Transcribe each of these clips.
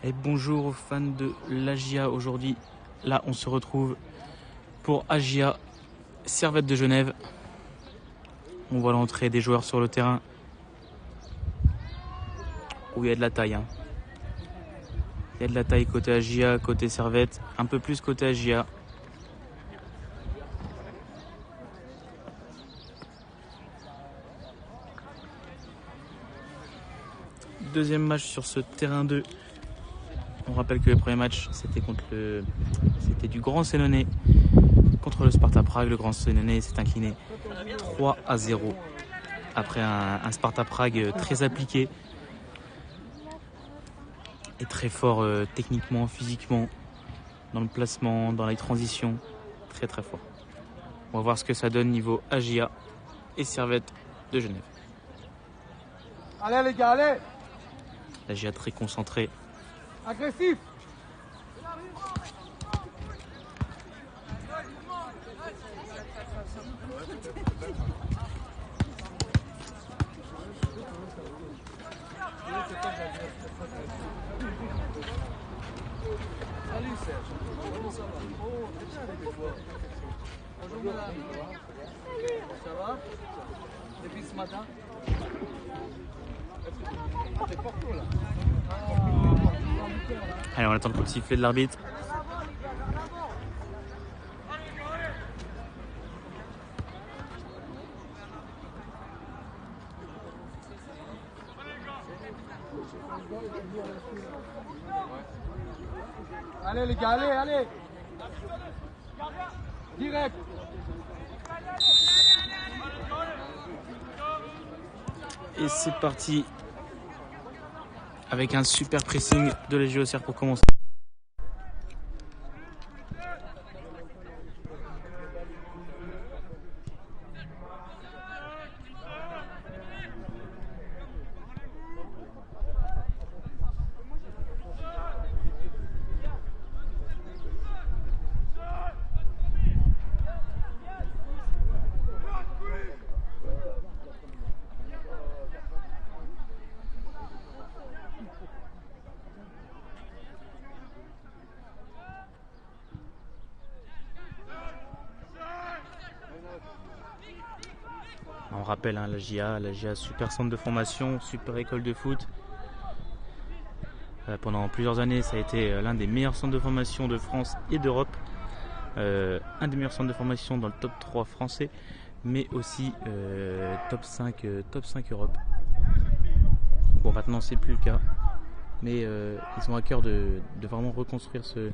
Et bonjour aux fans de l'AGIA. Aujourd'hui, là, on se retrouve pour AGIA Servette de Genève. On voit l'entrée des joueurs sur le terrain où il y a de la taille. Il y a de la taille côté AGIA, côté Servette, un peu plus côté AGIA. Deuxième match sur ce terrain 2. On rappelle que le premier match c'était du Grand Sénonais contre le Sparta Prague. Le Grand Sénonais s'est incliné 3-0 après un Sparta Prague très appliqué et très fort techniquement, physiquement, dans le placement, dans les transitions, très très fort. On va voir ce que ça donne niveau AGIA et Servette de Genève. Allez les gars, allez! L'AGIA très concentré. Agressif! Salut Serge, comment ça va? Oh, des fois. Bonjour madame. Ça va? Depuis ce matin? C'est Porto là. Allez, on attend le coup de sifflet de l'arbitre. Allez les gars, allez! Direct! Et c'est parti avec un super pressing de la JOCR pour commencer. On rappelle l'AGIA, super centre de formation, super école de foot. Pendant plusieurs années, ça a été l'un des meilleurs centres de formation de France et d'Europe. Un des meilleurs centres de formation dans le top 3 français, mais aussi top 5 Europe. Bon, maintenant, c'est plus le cas. Mais ils ont à cœur de vraiment reconstruire ce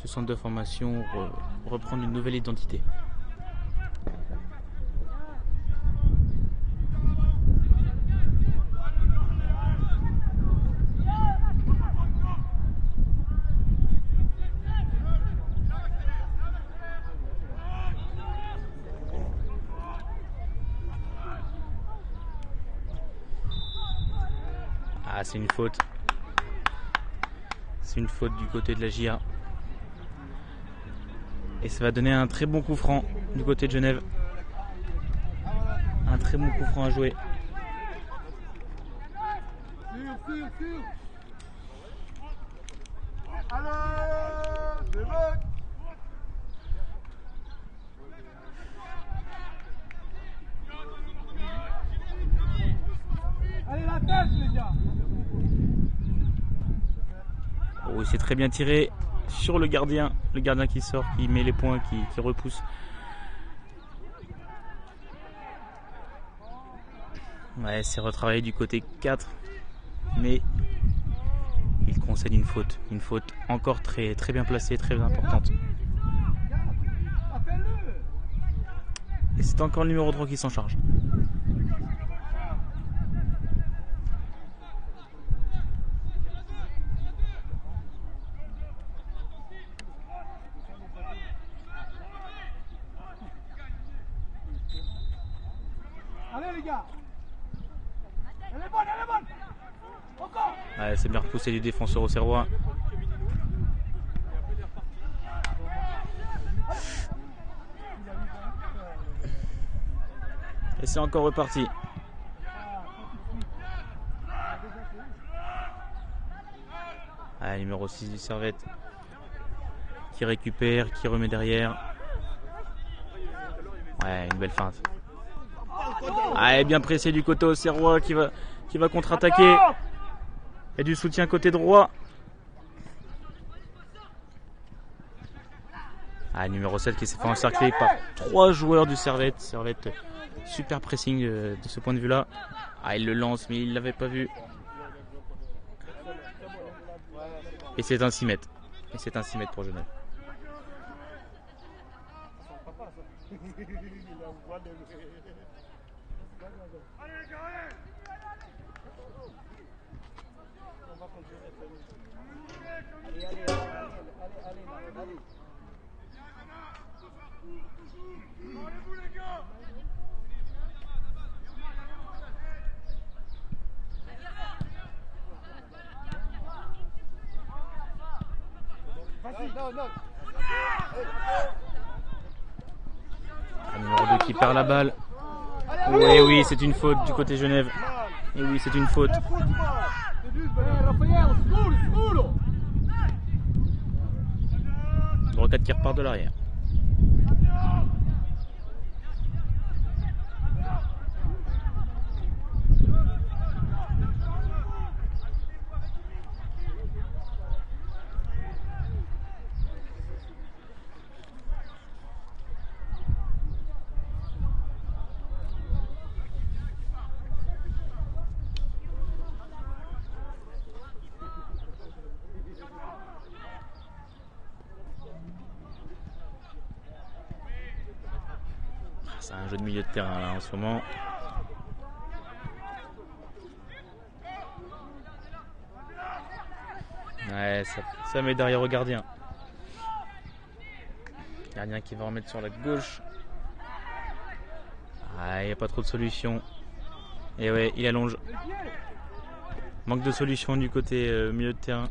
centre de formation, reprendre une nouvelle identité. Ah, c'est une faute. C'est une faute du côté de l'AGIA. Et ça va donner un très bon coup franc du côté de Genève. Un très bon coup franc à jouer. Sûr. Allez, c'est bon. Allez, la tête, les gars. Oh, c'est très bien tiré sur le gardien qui sort, qui met les points, qui repousse. Ouais, c'est retravaillé du côté 4, mais il concède une faute encore très, très bien placée, très importante. Et c'est encore le numéro 3 qui s'en charge. Allez les gars. Elle est bonne. Encore. Ouais, c'est bien repoussé du défenseur au Serrois. Et c'est encore reparti. Ah, numéro 6 du Servette qui récupère, qui remet derrière. Ouais, une belle feinte. Ah, et bien pressé du côté auxerrois qui va contre-attaquer. Et du soutien côté droit. Ah, numéro 7 qui s'est fait encercler par 3 joueurs du Servette. Servette, super pressing de ce point de vue-là. Ah, il le lance, mais il ne l'avait pas vu. Et c'est un 6 mètres. Et c'est un 6 mètres pour Genève. Le numéro 2 qui perd la balle. Et oui, c'est une faute du côté Genève. Et oui, c'est une faute. Brocade qui repart de l'arrière. C'est un jeu de milieu de terrain là en ce moment. Ouais, ça met derrière au gardien. Gardien qui va remettre sur la gauche. Ah, il n'y a pas trop de solution. Et ouais, il allonge. Manque de solution du côté milieu de terrain.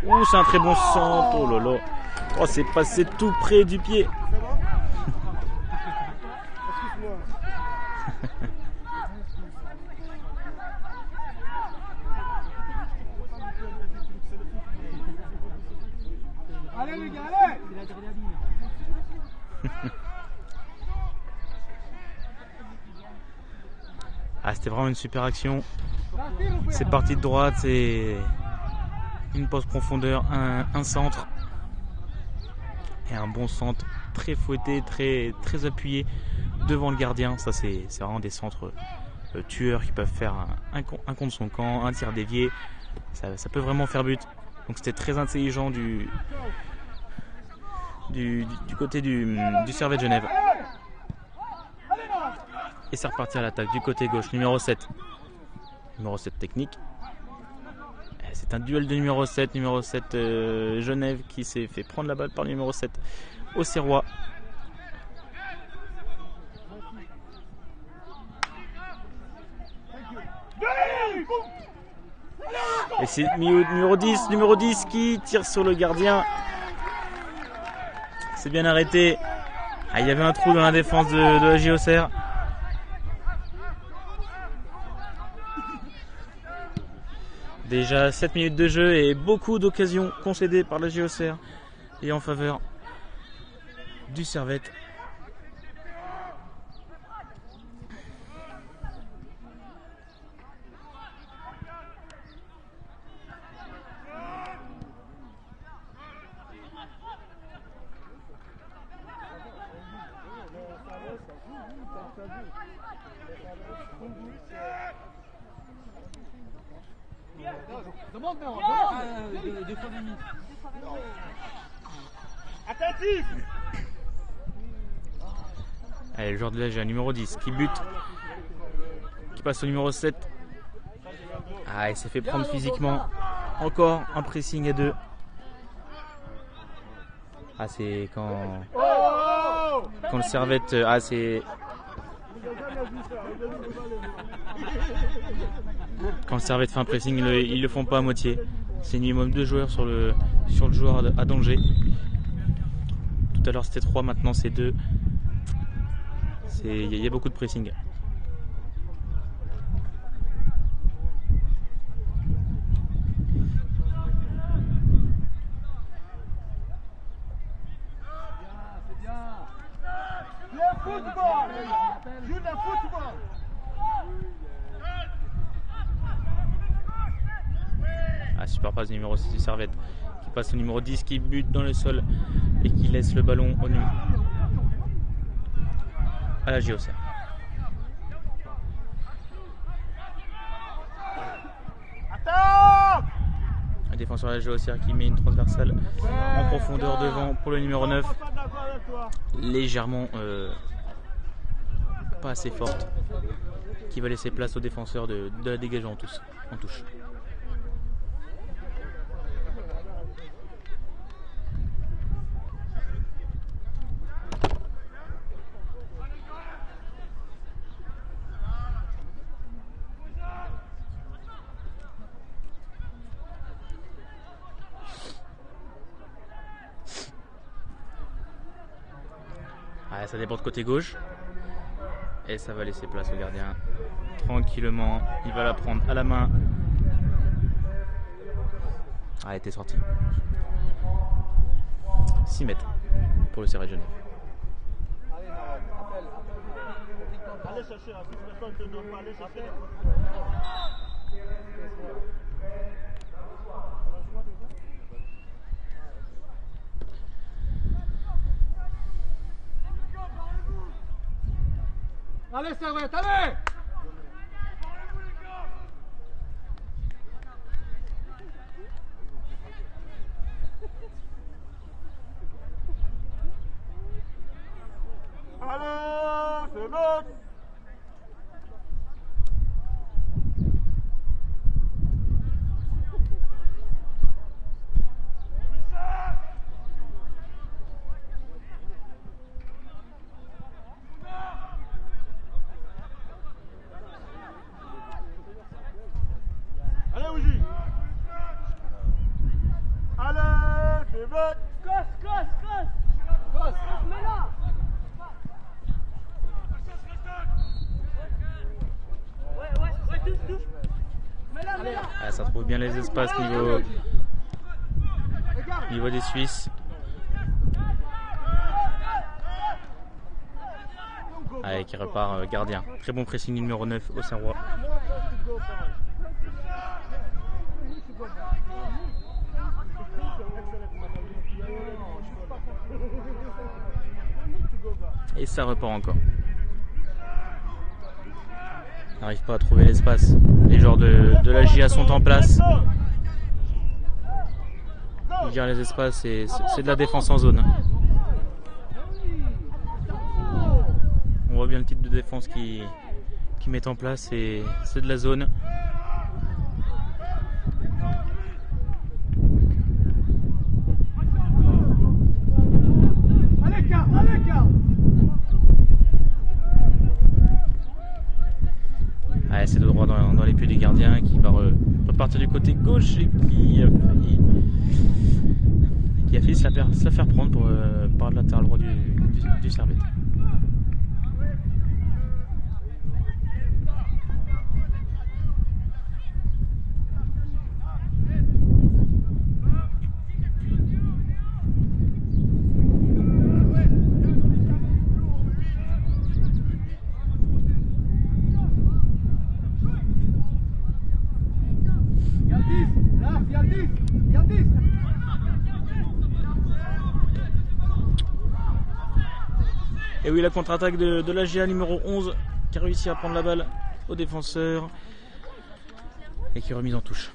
Ouh, c'est un très bon centre. Oh là là. Oh, c'est passé tout près du pied. Allez les gars, allez. Ah, c'était vraiment une super action. C'est parti de droite, c'est une passe profondeur, un centre et un bon centre très fouetté, très appuyé devant le gardien. Ça c'est vraiment des centres tueurs qui peuvent faire un contre son camp, un tir dévié. Ça peut vraiment faire but. Donc c'était très intelligent du côté du Servette Genève. Et c'est reparti à l'attaque du côté gauche, numéro 7. Numéro 7 technique. C'est un duel de numéro 7. Numéro 7 Genève qui s'est fait prendre la balle par le numéro 7 Auxerrois. Et c'est numéro 10 qui tire sur le gardien. C'est bien arrêté. Ah, il y avait un trou dans la défense de la JOCR. Déjà 7 minutes de jeu et beaucoup d'occasions concédées par la JOCR et en faveur du Servette. Demande non, deux fois demi. Attentif. Allez, le joueur de l'âge, numéro 10 qui bute, qui passe au numéro 7. Ah, il s'est fait prendre physiquement. Encore un pressing à 2. Ah, c'est quand le Servette. Ah, c'est. Quand le Servette fait un pressing, ils le font pas à moitié. C'est minimum 2 joueurs sur le sur le joueur à danger. Tout à l'heure c'était 3, maintenant c'est 2. Il y a beaucoup de pressing. Ah, super passe numéro 6 du Servette qui passe au numéro 10 qui bute dans le sol et qui laisse le ballon au numéro à la JOCR. Un défenseur de la JOCR qui met une transversale en profondeur devant pour le numéro 9, légèrement pas assez forte, qui va laisser place au défenseur de la dégager en touche. Ah, ça déborde côté gauche et ça va laisser place au gardien tranquillement. Il va la prendre à la main. Ah, elle était sortie. 6 mètres pour le Servette Genève. Allez chercher la personne ne doit pas aller chercher. Allez Servette, allez! Allez, c'est bon! Allez, Ouji! Allez, c'est bon! Gosse, mets-la! Ouais, touche. Mets-la. Ah, ça trouve bien les espaces niveau des Suisses. Allez, qui repart gardien. Très bon pressing numéro 9 au Serrois. Et ça repart encore. N'arrive pas à trouver l'espace. Les joueurs de la JA sont en place. Ils gèrent les espaces et c'est de la défense en zone. On voit bien le type de défense qu'ils mettent en place et c'est de la zone. Allez, c'est de droit dans les pieds du gardien qui va repartir du côté gauche et qui a failli se la faire prendre par le latéral droit du Servette. Et oui, la contre-attaque de la GA numéro 11 qui a réussi à prendre la balle au défenseur et qui est remise en touche.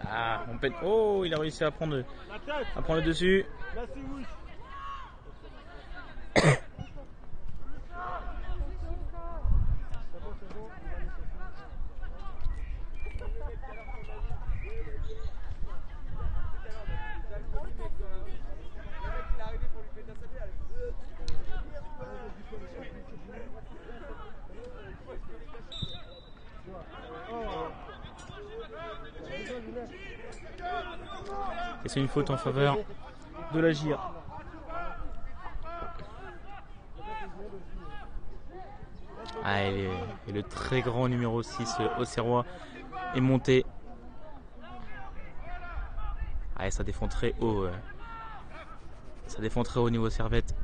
Ah, on pète. Oh, il a réussi à prendre le dessus. Et c'est une faute en faveur de la GIA. Ah, et le très grand numéro 6 Auxerrois est monté. Ah, ça défend très haut. Ça défend très haut niveau Servette.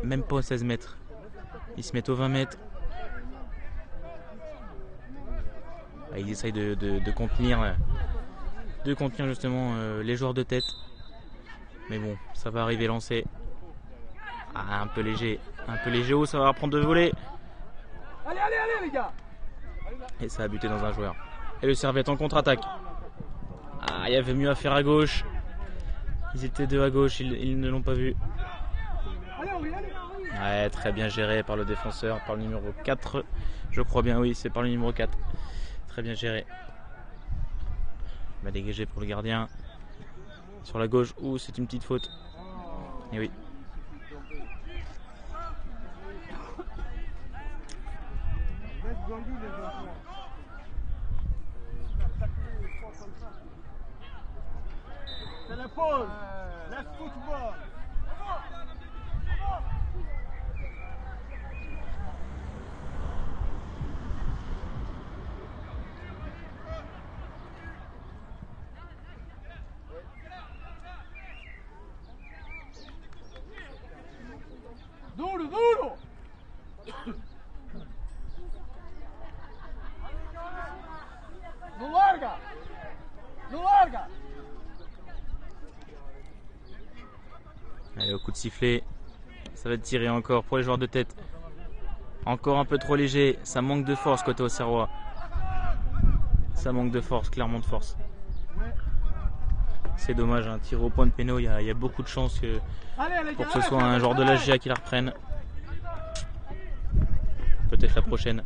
Même pas aux 16 mètres. Ils se mettent aux 20 mètres. Ah, ils essayent de contenir justement les joueurs de tête. Mais bon, ça va arriver lancé. Ah, un peu léger. Un peu léger haut, ça va reprendre de voler. Allez, allez, allez les gars. Et ça a buté dans un joueur. Et le Servette en contre-attaque. Ah, il y avait mieux à faire à gauche. Ils étaient deux à gauche, ils ne l'ont pas vu. Allez, Henri, allez. Ouais, très bien géré par le défenseur, par le numéro 4. Je crois bien, oui, c'est par le numéro 4. Très bien géré. Il va dégager pour le gardien. Sur la gauche, ouh, c'est une petite faute. Et oui. C'est la pause. Laisse football. Duro, duro. No larga. No larga. Allez, au coup de sifflet, ça va tirer encore pour les joueurs de tête. Encore un peu trop léger, ça manque de force côté Auxerrois. Ça manque de force, clairement de force. C'est dommage, un tir au point de péno, il y a beaucoup de chances pour que ce soit un joueur de la GIA qui la reprenne. Peut-être la prochaine.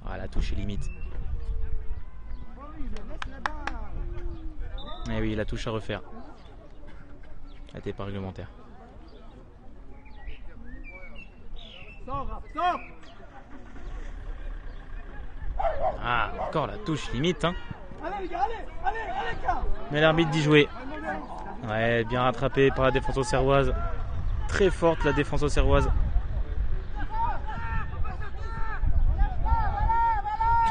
Ah, la touche est limite. Eh oui, la touche à refaire. Elle était pas réglementaire. Ah, encore la touche limite, hein. Mais l'arbitre dit jouer. Ouais, bien rattrapé par la défense auxerroise. Très forte la défense auxerroise.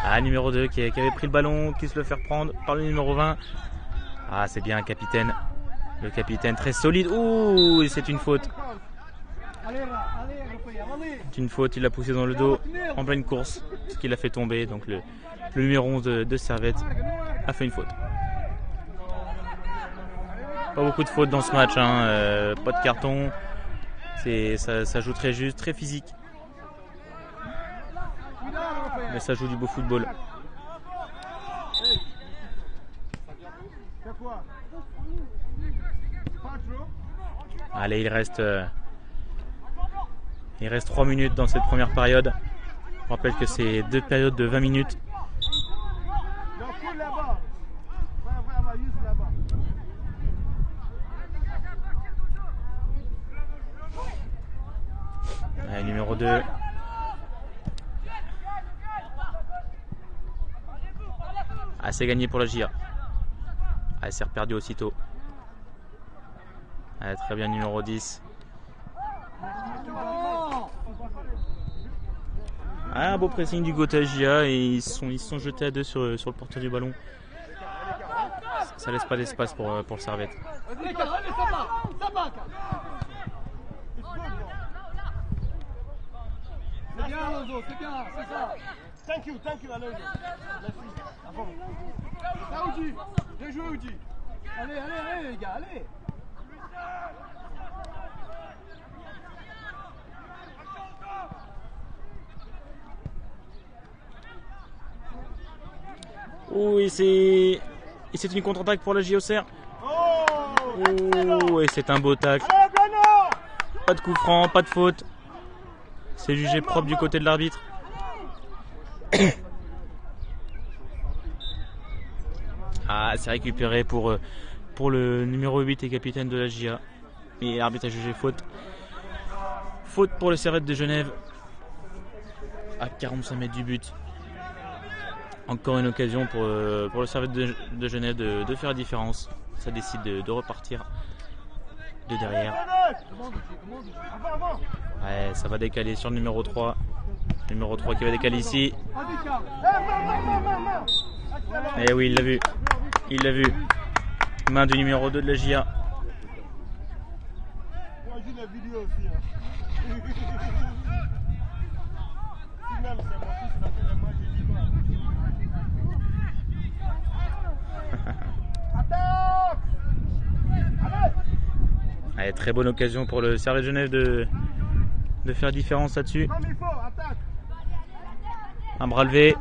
Ah, numéro 2 qui avait pris le ballon, qui se le fait prendre par le numéro 20. Ah, c'est bien, capitaine. Le capitaine très solide. Ouh, c'est une faute. C'est une faute, il l'a poussé dans le dos en pleine course, ce qui l'a fait tomber. Donc le numéro 11 de Servette a fait une faute. Pas beaucoup de fautes dans ce match, hein. Pas de carton. Ça joue très juste, très physique. Mais ça joue du beau football. Allez, il reste 3 minutes dans cette première période. Je rappelle que c'est 2 périodes de 20 minutes. Allez, numéro 2. Ah, c'est gagné pour la GIA. Ah, c'est reperdu aussitôt. Ah, très bien, numéro 10. Ah, un beau pressing du Gotha GIA et ils se sont jetés à deux sur le porteur du ballon. Ça laisse pas d'espace pour le Servette. C'est bien, Alonso, c'est bien, c'est ça. Thank you, Alonso. Ça, Oudi. Bien joué, Oudi. Allez, allez, allez, les gars, allez. Ouh, et c'est une contre-attaque pour la JOCR. Ouh, et c'est un beau tacle. Pas de coup franc, pas de faute. C'est jugé propre du côté de l'arbitre. Ah, c'est récupéré pour le numéro 8 et capitaine de la GIA. Et l'arbitre a jugé faute. Faute pour le Servette de Genève. À 45 mètres du but. Encore une occasion pour le Servette de Genève de faire la différence. Ça décide de repartir de derrière. Ouais, ça va décaler sur le numéro 3. Le numéro 3 qui va décaler ici. Et oui, il l'a vu. Il l'a vu. Main du numéro 2 de la GIA. Allez, très bonne occasion pour le Servette de Genève de faire la différence là-dessus. Un bras levé.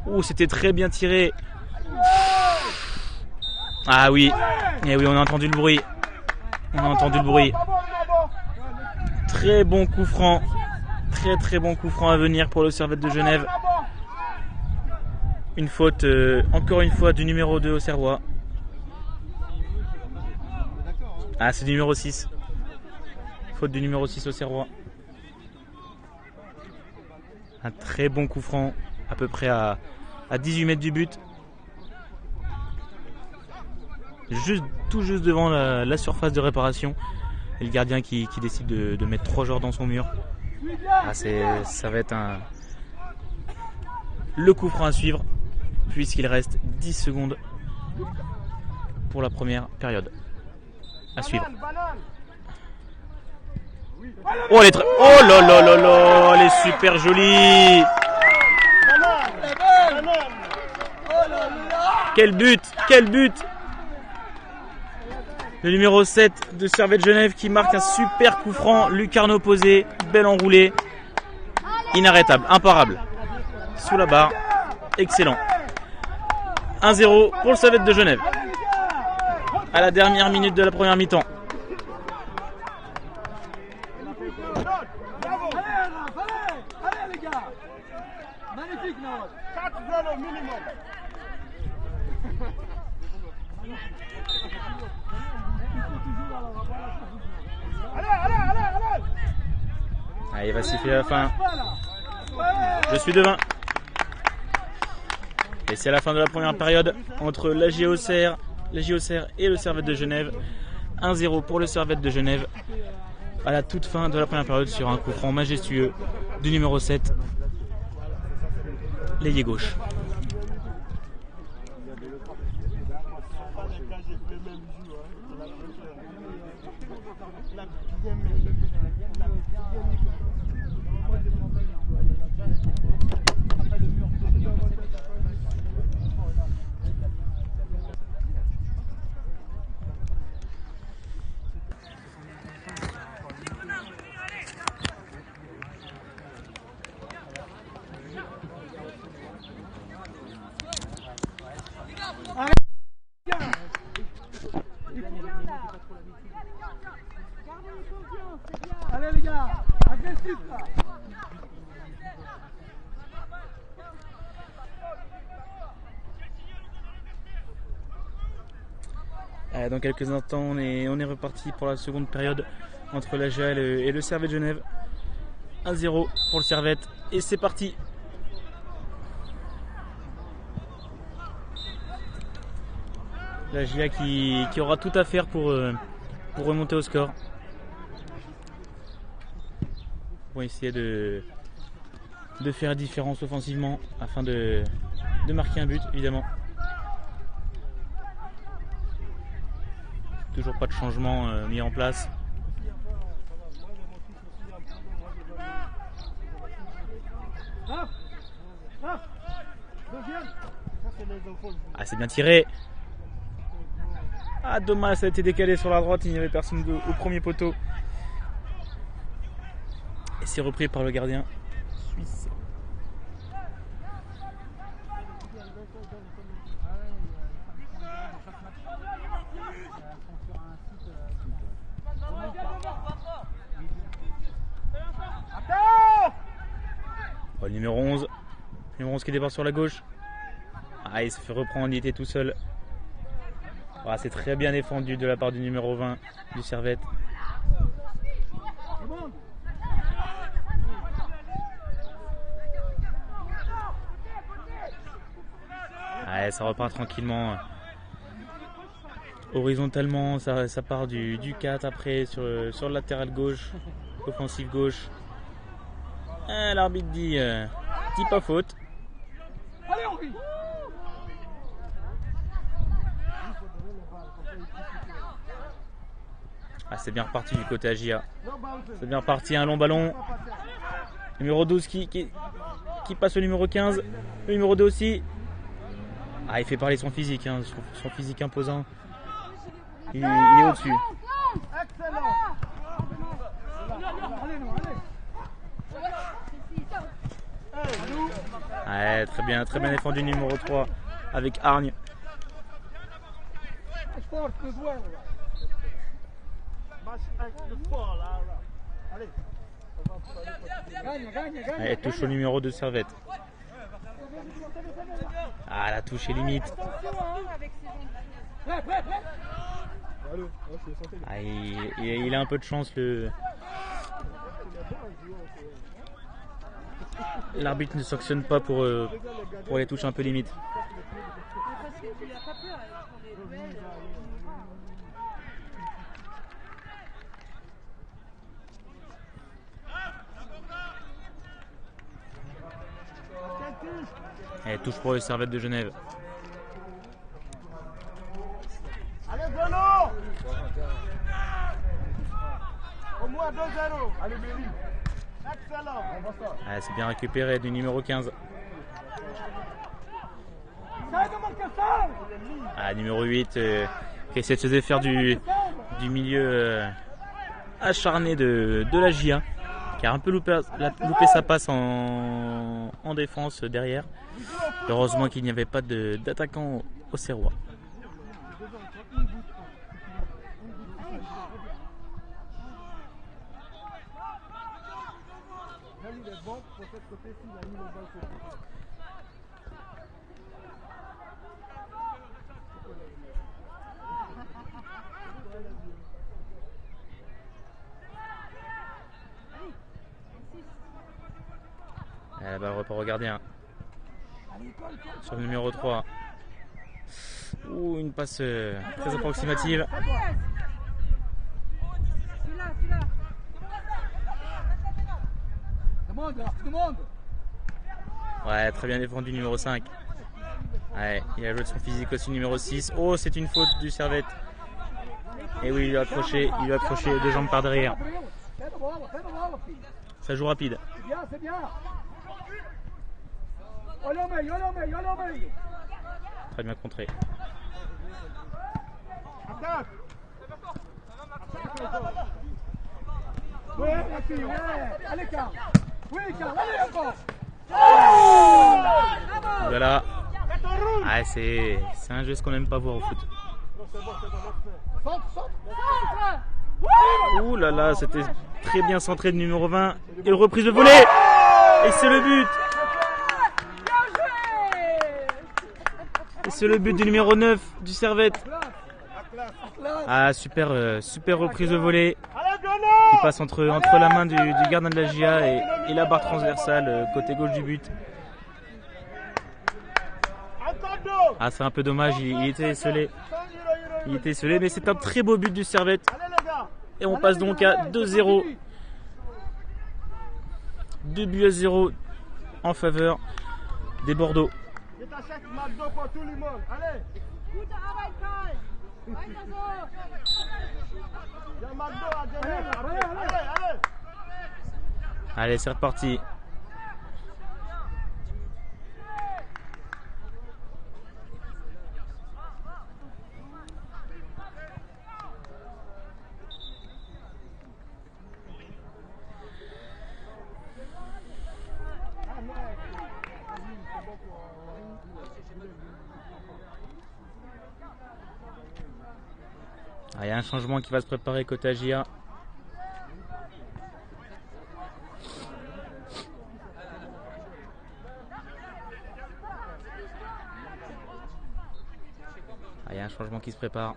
Oh, c'était très bien tiré. Ah oui. Et oui, on a entendu le bruit. On a entendu le bruit. Très bon coup franc. Très bon coup franc à venir pour le Servette de Genève. Une faute, encore une fois, du numéro 2 au Serrois. Ah, c'est du numéro 6. Faute du numéro 6 au Serrois. Un très bon coup franc, à peu près à 18 mètres du but. Tout juste devant la surface de réparation. Et le gardien qui décide de mettre 3 joueurs dans son mur. Ah, ça va être le coup franc à suivre, puisqu'il reste 10 secondes pour la première période. À suivre. Oh, oh là là là là, elle est super jolie. Quel but, quel but. Le numéro 7 de Servette Genève qui marque un super coup franc, lucarne posé, belle enroulée, inarrêtable, imparable. Sous la barre, excellent. 1-0 pour le Servette de Genève. À la dernière minute de la première mi-temps. Allez les gars. Magnifique, Noël. 4-0 minimum. Allez, il va siffler la fin. Je suis devin. Et c'est la fin de la première période entre la GIA Auxerre et le Servette de Genève. 1-0 pour le Servette de Genève à la toute fin de la première période sur un coup franc majestueux du numéro 7, l'ailier gauche. Allez les gars, agressif là. Dans quelques instants, on est reparti pour la seconde période entre la GIA et le Servette de Genève. 1-0 pour le Servette et c'est parti. La GIA qui aura tout à faire pour remonter au score. Pour essayer de faire la différence offensivement afin de marquer un but évidemment. Toujours pas de changement mis en place. Ah, c'est bien tiré. Ah, dommage, ça a été décalé sur la droite, il n'y avait personne au premier poteau. Et c'est repris par le gardien suisse. Oh, le numéro 11. Le numéro 11 qui débarque sur la gauche. Ah, il se fait reprendre, il était tout seul. Ah, c'est très bien défendu de la part du numéro 20 du Servette. Ouais, ça repart tranquillement. Horizontalement, ça part du 4 après sur le latéral gauche, offensive gauche. L'arbitre dit pas faute. Allez, Henri. Ah, c'est bien reparti du côté Agia. C'est bien reparti, un long ballon. Numéro 12 qui passe au numéro 15. Le numéro 2 aussi. Ah, il fait parler son physique, hein, son physique imposant. Il est au-dessus. Ouais, très bien défendu numéro 3 avec Argne. Elle touche au numéro 2 Servette. Ah, la touche est limite. Ah, il a un peu de chance. L'arbitre ne sanctionne pas pour les touches un peu limites. Et touche pour le Servette de Genève. Allez, Bruno! Au moins 2-0. Allez, Béli. Excellent. Ah, c'est bien récupéré du numéro 15. Ah, numéro 8 qui essaie de se défaire du milieu acharné de la GIA, qui a un peu loupé sa passe en défense derrière. Heureusement qu'il n'y avait pas d'attaquant au Serrois. La balle repart au gardien. Sur le numéro 3. Ouh, une passe très approximative. Ouais, très bien défendu numéro 5. Ouais, il a joué de son physique aussi numéro 6. Oh, c'est une faute du Servette. Et oui, il lui a accroché deux jambes par derrière. Ça joue rapide. C'est bien. Très bien contré. Allez, Carl. Oui, Carl, allez, encore. Voilà. Ah, c'est un geste qu'on n'aime pas voir au foot. Ouh là là, c'était très bien centré de numéro 20. Et reprise de volée. Et c'est le but. Et c'est le but du numéro 9 du Servette. Ah, super reprise de volée qui passe entre la main du gardien de la GIA et la barre transversale côté gauche du but. Ah, c'est un peu dommage, il était esselé. Mais c'est un très beau but du Servette. Et on passe donc à 2-0. 2 buts à 0 en faveur des Bordeaux. Allez, c'est reparti. Il y a un changement qui va se préparer côté Agia. Il y a un changement qui se prépare.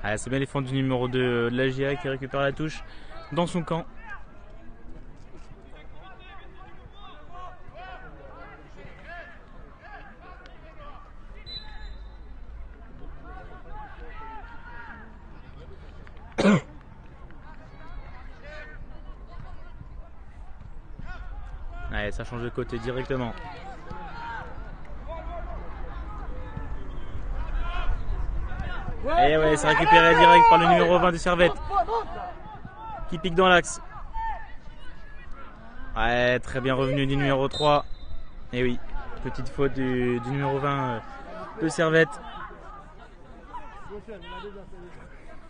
Ah, c'est bien les défendu du numéro 2 de la GIA qui récupère la touche dans son camp. Allez, ça change de côté directement. Et ouais, c'est récupéré direct par le numéro 20 de Servette qui pique dans l'axe. Ouais, très bien revenu du numéro 3. Et oui, petite faute du numéro 20 de Servette.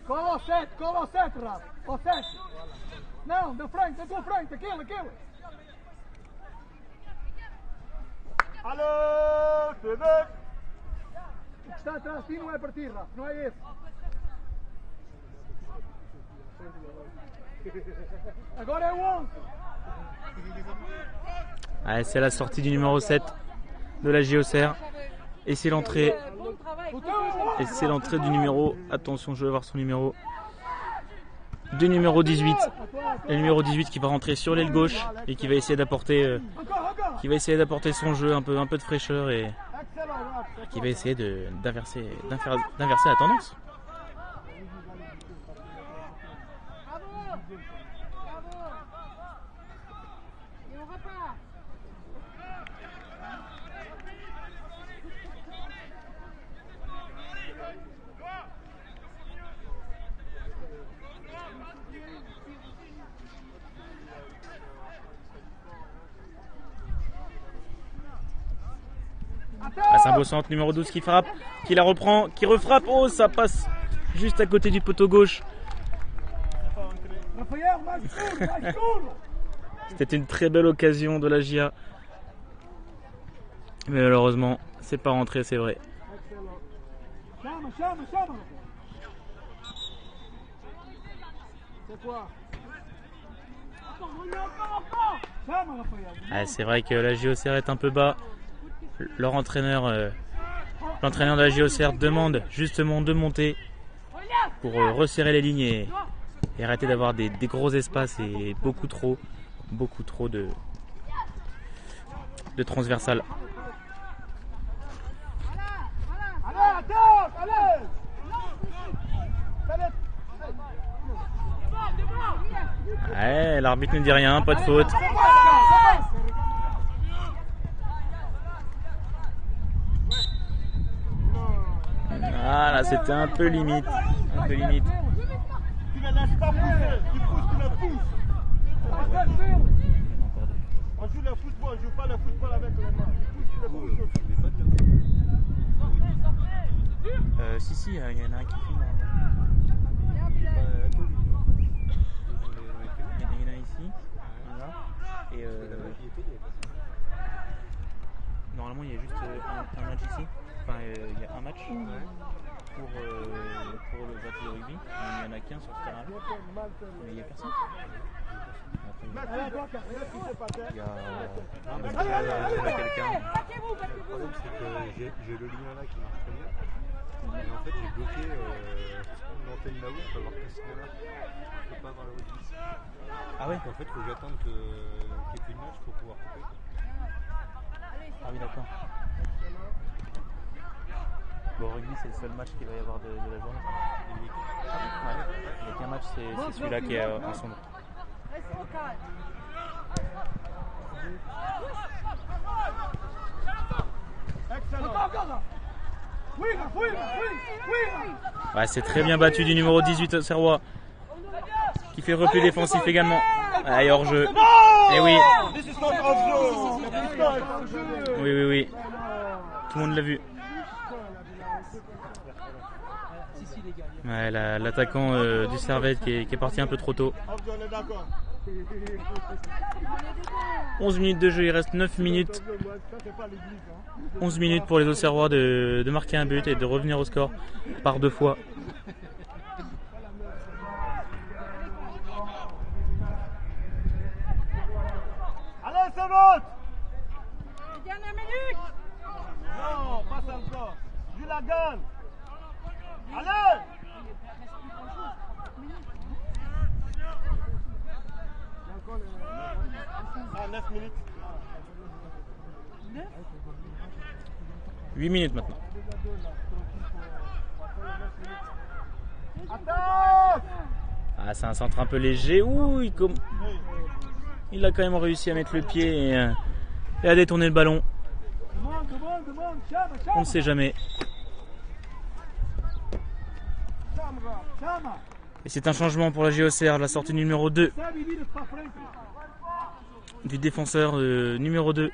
Go ao set, Rafa. Ao set. Não, da frente, da tua frente, aquele. Allez, c'est bon. O que está atrás de ti não é para ti, Rafa, não é esse. Agora é o 11. Allez, c'est la sortie du numéro 7 de la JOCR. Et c'est l'entrée. Et c'est l'entrée du numéro. Attention, je vais voir son numéro. Du numéro 18. Le numéro 18 qui va rentrer sur l'aile gauche et qui va essayer d'apporter son jeu, un peu de fraîcheur et qui va essayer d'inverser la tendance. Ah, c'est un beau centre, numéro 12 qui frappe, qui la reprend, qui refrappe. Oh, ça passe juste à côté du poteau gauche. C'était une très belle occasion de la GIA. Mais malheureusement, c'est pas rentré, c'est vrai. Ah, c'est vrai que la JOCR est un peu bas. Leur entraîneur, l'entraîneur de la JOCR demande justement de monter pour resserrer les lignes et arrêter d'avoir des gros espaces et beaucoup trop de transversales. Ouais, l'arbitre ne dit rien, pas de faute. Ah là, c'était un peu limite. Tu ne laisses pas pousser, tu pousses, tu le pousses. On joue le football, on ne joue pas le football avec les mains. Tu pousses, tu le pousses. Si, il y en a un qui filme. Il y en a ici. Voilà. Et normalement, il y a juste un match ici. Enfin, il y a un match pour le bateau de rugby. Il n'y en a qu'un sur ce terrain. Mais il n'y a personne. Il y a quelqu'un. Le problème, c'est que j'ai le lien là qui marche très bien. Et en fait, j'ai bloqué l'antenne là-haut. On peut avoir que ce là. Je ne peux pas avoir le rugby. Ah ouais. Donc, en fait, il faut que j'attende qu'il y ait plus de match pour pouvoir couper. Ah oui, d'accord. Bon, rugby, c'est le seul match qu'il va y avoir de la journée. Ouais. Il n'y a qu'un match, c'est celui-là qui est en sombre. Ouais, c'est très bien battu du numéro 18 Serrois qui fait repli défensif également. Allez, hors jeu. Et oui. Oui. Tout le monde l'a vu. Ouais, l'attaquant du Servette qui est parti un peu trop tôt. 11 minutes de jeu, il reste 9 minutes. 11 minutes pour les Auxerrois de marquer un but et de revenir au score par 2 fois. Allez, c'est bon. Dernière minute. Non, pas encore. Je la gagne. Allez. Ah, 9 minutes. 8 minutes maintenant. Ah, c'est un centre un peu léger. Ouh, il a quand même réussi à mettre le pied et à détourner le ballon. On ne sait jamais. Et c'est un changement pour la JOCR, la sortie numéro 2 du défenseur numéro 2.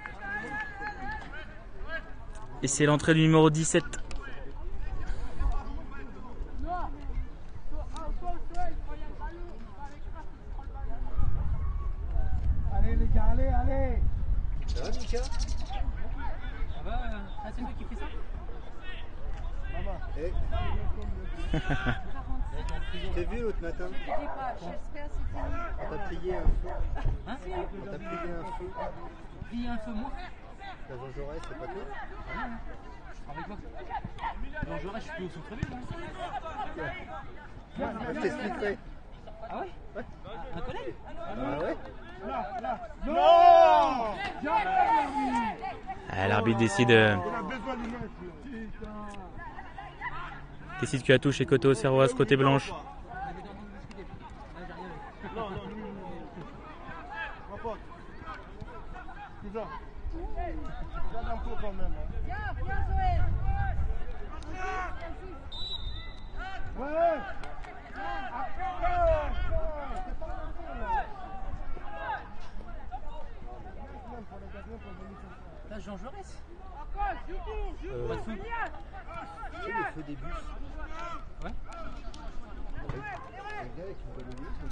Et c'est l'entrée du numéro 17. Allez les gars, allez. Ça va, Mika? Ça va, c'est toi qui fais ça? Eh. T'as vu l'autre matin? On t'a plié un feu. Hein? On t'a plié un feu. Plier un feu, moi? La Jean Jaurès, c'est pas toi? Je travaille quoi? Jean Jaurès, je suis plus au centre-ville, moi. Je t'expliquerai. Ah ouais? Un collègue? Ah ouais? Non! Ah, l'arbitre décide, Il a besoin de mettre. décide que la touche est côté auxerroise, côté blanche. Non, lui. Ma pote. Cousin. Regarde un peu quand même. Ouais. Là, Jean Jaurès? Pas de feu. Tu sais, le feu des bus. Ouais. Un gars avec une bonne idée, c'est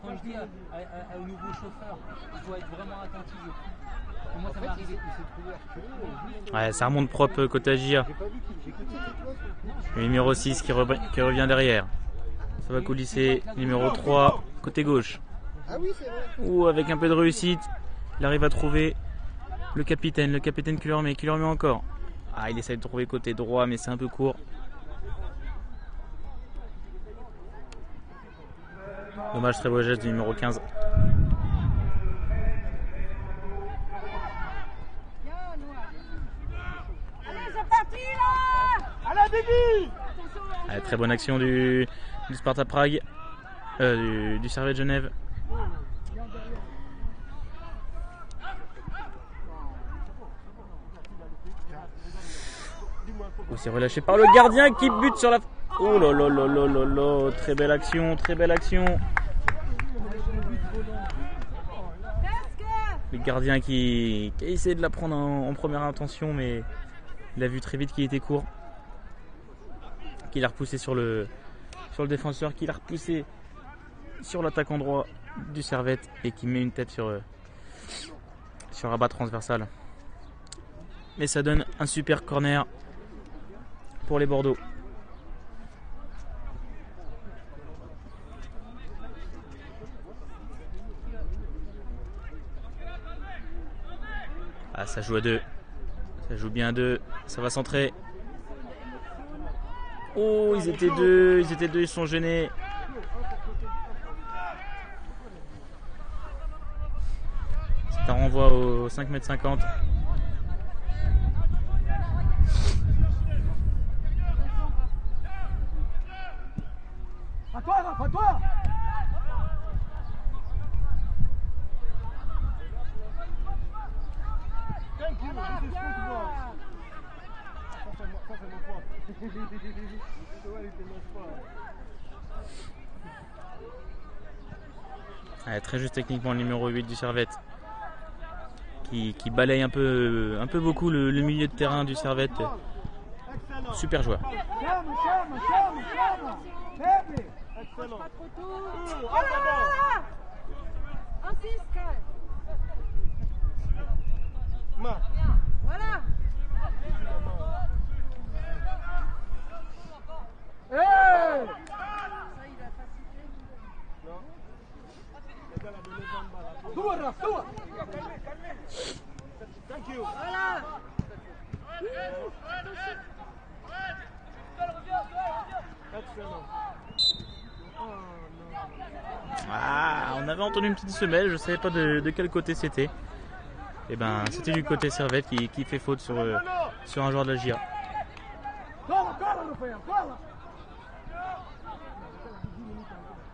Quand je dis au nouveau chauffeur, il faut être vraiment attentif. Moi, ça m'est arrivé. Ouais, ça remonte propre côté Agir. J'ai pas vu qui. J'ai écouté cette fois. Le numéro 6 qui revient derrière. Ça va coulisser. Numéro 3 côté gauche. Ah oui, c'est vrai. Ou avec un peu de réussite, il arrive à trouver le capitaine qui le remet encore. Ah, il essaie de trouver côté droit, mais c'est un peu court. Dommage, très beau geste du numéro 15. Allez, c'est parti là! Allez, Biggie! Ah, très bonne action du Sparta Prague, du Servette Genève. Oh, c'est relâché par le gardien qui bute sur la... Oh là là là là là là, très belle action, très belle action. Le gardien qui a essayé de la prendre en première intention, mais il a vu très vite qu'il était court. Qu'il a repoussé sur le défenseur, qu'il a repoussé sur l'attaquant droit du Servette et qui met une tête sur un bas transversal. Mais ça donne un super corner pour les Bordeaux. Ah, ça joue à deux. Ça joue bien à deux. Ça va centrer. Oh, ils étaient deux, ils sont gênés. C'est un renvoi au 5,50 m. À toi, Raph, à toi! Thank you, this is football. Ça c'est mon pote. C'est vrai, il te lâche pas. Ouais, très juste techniquement le numéro 8 du Servette. Qui balaye un peu beaucoup le milieu de terrain du Servette. Excellent. Super joueur. Excellent. Pas trop tôt. Voilà. Insiste, Kyle. Ma. Voilà. Voilà. Excellent. Oh non. Ah, on avait entendu une petite semelle, je savais pas de quel côté c'était. Et ben c'était du côté Servette qui fait faute sur un joueur de la GIA. Cola, Rafael, cola.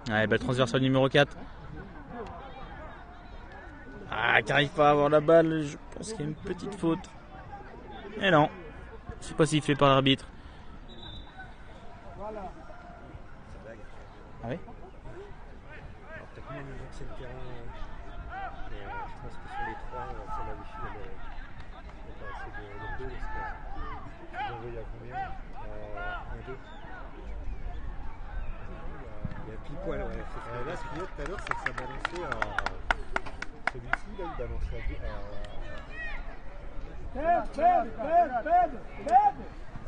Ouais, balle transversale numéro 4. Ah, qui n'arrive pas à avoir la balle, je pense qu'il y a une petite faute. Et non, c'est pas sifflé par l'arbitre. Voilà. Ah oui? Alors peut-être moins le c'est le terrain, mais je pense que sur les trois, sur la Wi-Fi, il n'y a pas assez de deux. Ils ont envoyé à combien 1, 2. Il y a pile poil, ouais. Là, ce qu'il y a tout à l'heure, c'est que ça balançait à. Celui-ci, là, il balançait à. Pede.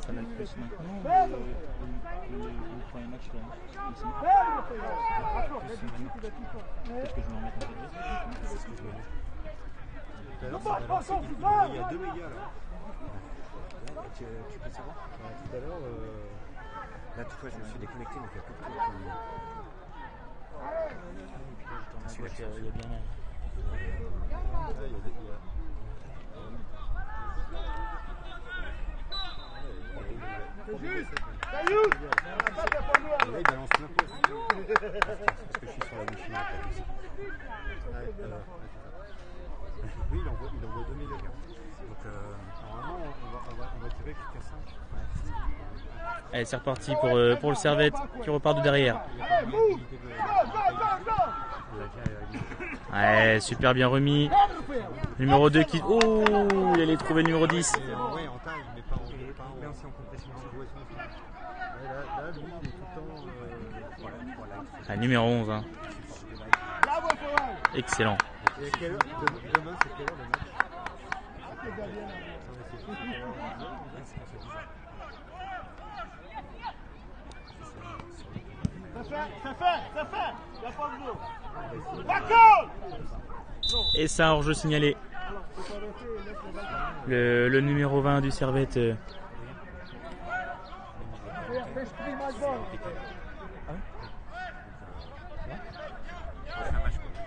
Ça va le plus maintenant le premier match là. Ici. Peut-être que je vais en mettre un peu de C'est ce que je me dis. Tout à l'heure, ça balançait. Il y a 2 mégas là. Tu peux savoir tout à l'heure, là, toutefois, je me suis déconnecté, donc il y a plus de trucs. Il y a bien un. C'est juste. Caillou. Là, il balance plein pot. Parce que je suis sur la Wi-Fi. Oui, il envoie 2 mégas. Donc, normalement, on va tirer jusqu'à 5. Allez, c'est reparti pour le Servette qui repart de derrière. Ouais, super bien remis. Numéro 2 qui... Oh, il allait trouver le numéro 10. Ouais, en taille, mais pas en compression. Là, lui, il est tout le temps... Ah, numéro 11. Hein. Excellent. Et à quelle heure demain, c'est quelle heure le match? C'est fait. Il n'y a pas de jeu. D'accord. Et ça, hors-jeu signalé. Le numéro 20 du Servette.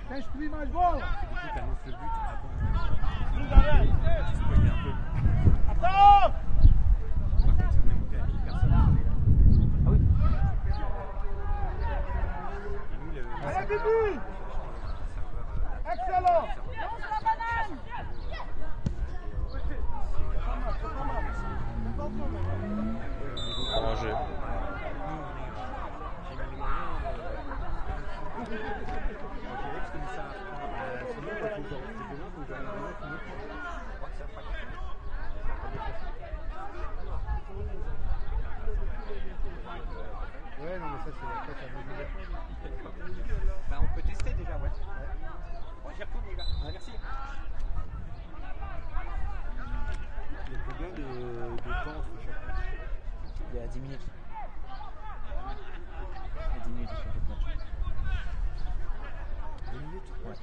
Tens mais bola. Attends. Allez, Bibi. Excellent. Lance la banane. Hors-jeu. Ouais, non, mais ça, c'est Bah, on peut tester déjà, ouais. On j'y retourne, les gars. Merci. Il y a combien de temps entre chaque match? Il y a 10 minutes. Il y a 10 minutes sur chaque match. 10 minutes? Ouais.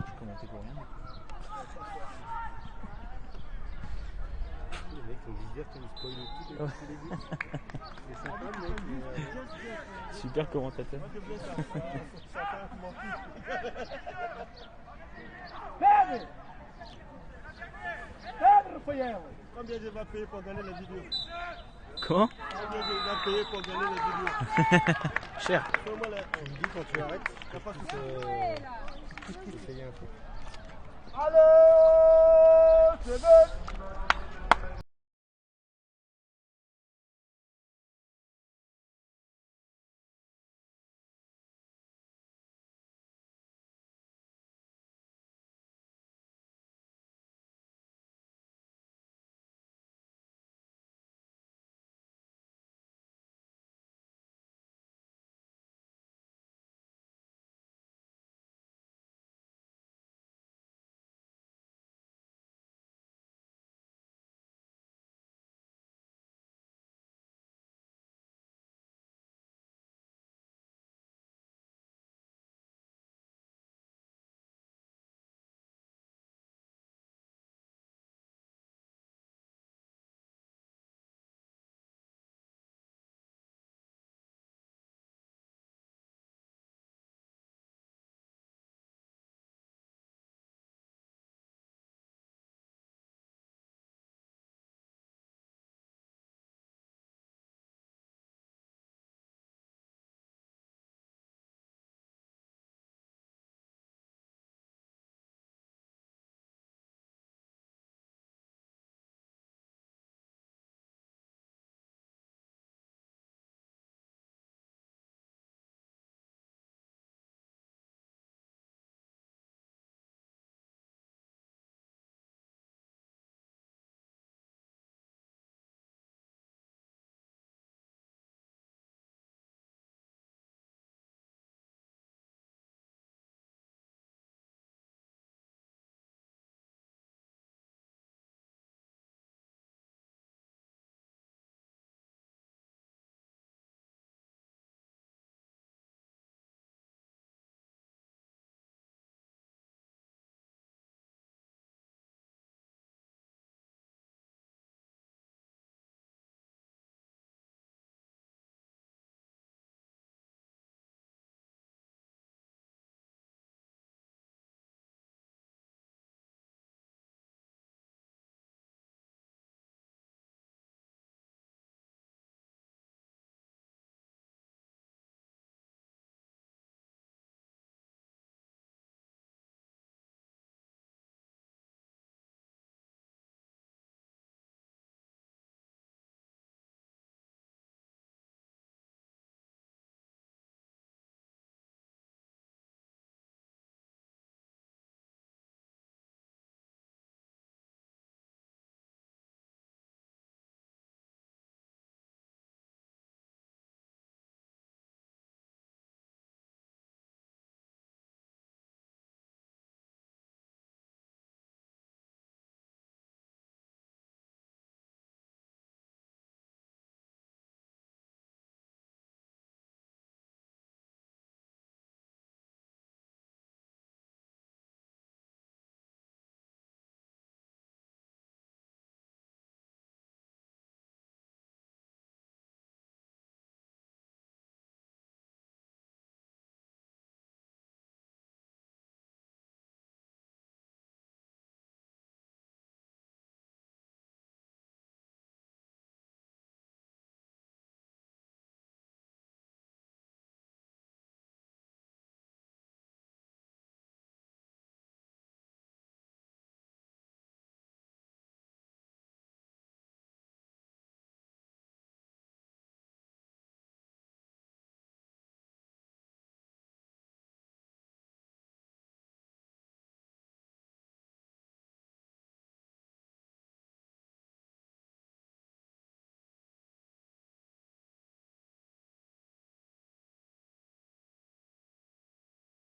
Je commentais pour rien. Le mec, faut lui dire qu'on spoil tout depuis le début. C'est sympa, le mec. Super commentateur. Pede, Rafael. Combien je vais payer pour gagner la vidéo? Comment? Combien je vais payer pour gagner la vidéo? Cher. On me dit quand tu arrêtes, essayer un truc. Allez, c'est bon.